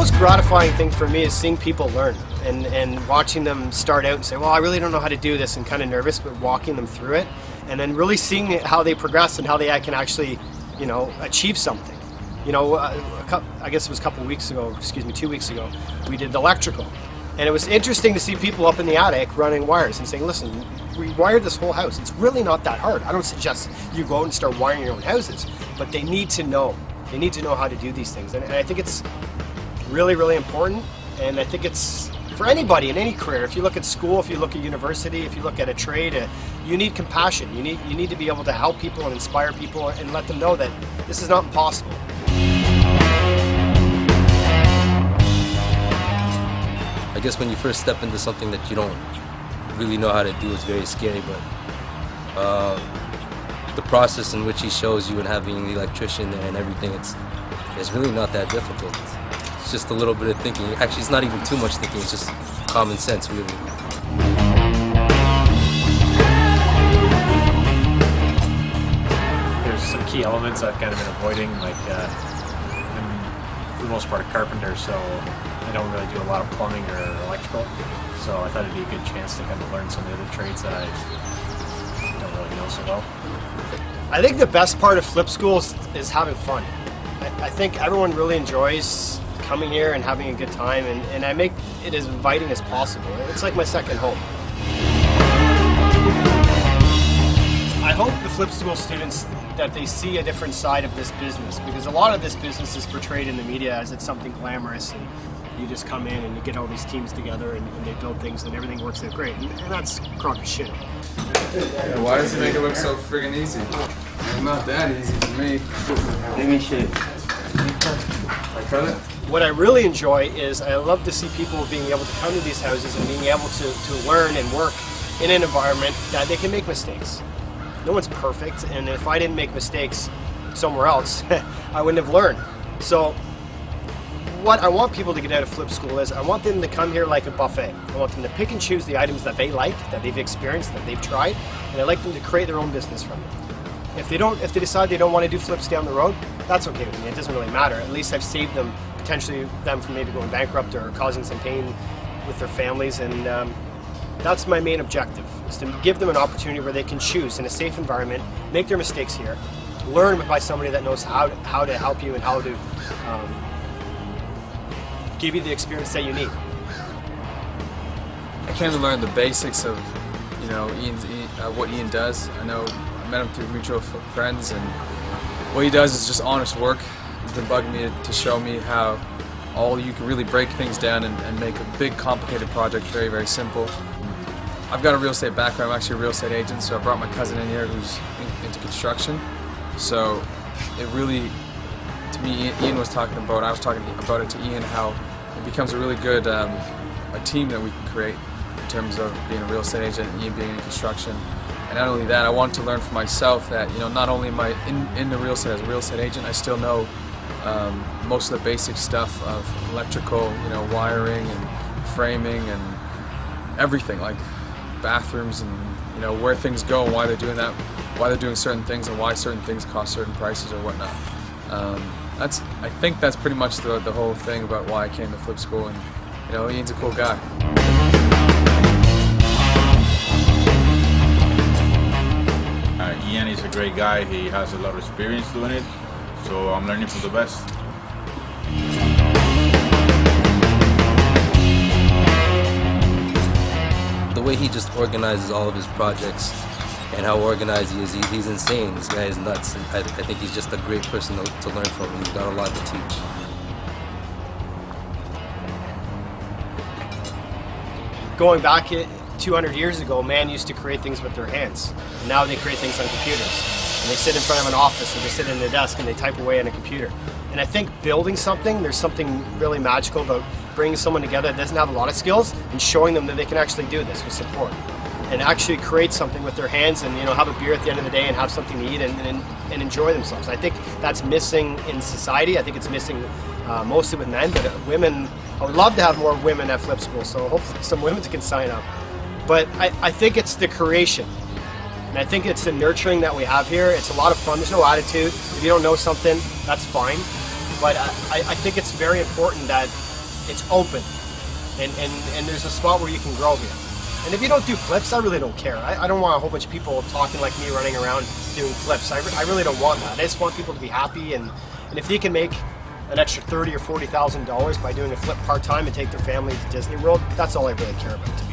most gratifying thing for me is seeing people learn and watching them start out and say, well, I really don't know how to do this, and kind of nervous, but walking them through it, and then really seeing how they progress and how they can actually, you know, achieve something. You know, I guess it was a couple weeks ago, excuse me, 2 weeks ago, we did the electrical. And it was interesting to see people up in the attic running wires and saying, listen, we wired this whole house. It's really not that hard. I don't suggest you go out and start wiring your own houses, but they need to know. They need to know how to do these things. And I think it's really, really important. And I think it's for anybody in any career. If you look at school, if you look at university, if you look at a trade, you need compassion. You need to be able to help people and inspire people and let them know that this is not impossible. I guess when you first step into something that you don't really know how to do, it's very scary, but the process in which he shows you and having the electrician there and everything, it's really not that difficult. It's just a little bit of thinking. Actually, it's not even too much thinking, it's just common sense, really. There's some key elements I've kind of been avoiding, like I'm for the most part a carpenter, so I don't really do a lot of plumbing or electrical, so I thought it'd be a good chance to kind of learn some of the other trades that I don't really know so well. I think the best part of Flip School is having fun. I think everyone really enjoys coming here and having a good time, and I make it as inviting as possible. It's like my second home. I hope the Flip School students that they see a different side of this business, because a lot of this business is portrayed in the media as it's something glamorous and you just come in and you get all these teams together and they build things and everything works out great, and that's a crock of shit. Yeah, why does it make it look so friggin' easy? It's not that easy for me. Give me shit. I cut it? What I really enjoy is I love to see people being able to come to these houses and being able to learn and work in an environment that they can make mistakes. No one's perfect, and if I didn't make mistakes somewhere else, I wouldn't have learned. So what I want people to get out of Flip School is I want them to come here like a buffet. I want them to pick and choose the items that they like, that they've experienced, that they've tried, and I like them to create their own business from it. If they decide they don't want to do flips down the road, that's okay with me. It doesn't really matter. At least I've saved them, potentially them from maybe going bankrupt or causing some pain with their families, and that's my main objective, is to give them an opportunity where they can choose in a safe environment, make their mistakes here, learn by somebody that knows how to help you and how to give you the experience that you need. I came to learn the basics of, you know, what Ian does. I met him through mutual friends, and what he does is just honest work. He's been bugging me to show me how you can really break things down and make a big, complicated project very, very simple. I've got a real estate background. I'm actually a real estate agent, so I brought my cousin in here who's into construction. So it really, to me, Ian was talking about, I was talking about it to Ian, how it becomes a really good a team that we can create in terms of being a real estate agent and Ian being in construction. And not only that, I wanted to learn for myself that, you know, not only am I in the real estate as a real estate agent, I still know most of the basic stuff of electrical, you know, wiring and framing and everything, like bathrooms and, you know, where things go and why they're doing that, why they're doing certain things and why certain things cost certain prices or whatnot. I think that's pretty much the whole thing about why I came to Flip School, and, you know, Ian's a cool guy. Ian is a great guy. He has a lot of experience doing it, so I'm learning from the best. The way he just organizes all of his projects and how organized he is, he's insane. This guy is nuts. I think he's just a great person to learn from. He's got a lot to teach. Going back 200 years ago, man used to create things with their hands. And now they create things on computers. And they sit in front of an office, or they sit in their desk and they type away on a computer. And I think building something, there's something really magical about bringing someone together that doesn't have a lot of skills and showing them that they can actually do this with support. And actually create something with their hands and, you know, have a beer at the end of the day and have something to eat and enjoy themselves. I think that's missing in society. I think it's missing mostly with men, but women, I would love to have more women at Flip School, so hopefully some women can sign up. But I think it's the creation. And I think it's the nurturing that we have here. It's a lot of fun. There's no attitude. If you don't know something, that's fine. But I think it's very important that It's open, and there's a spot where you can grow here. And if you don't do flips, I really don't care. I don't want a whole bunch of people talking like me running around doing flips. I really don't want that. I just want people to be happy, and if you can make an extra $30,000 or $40,000 by doing a flip part-time and take their family to Disney World, that's all I really care about, to be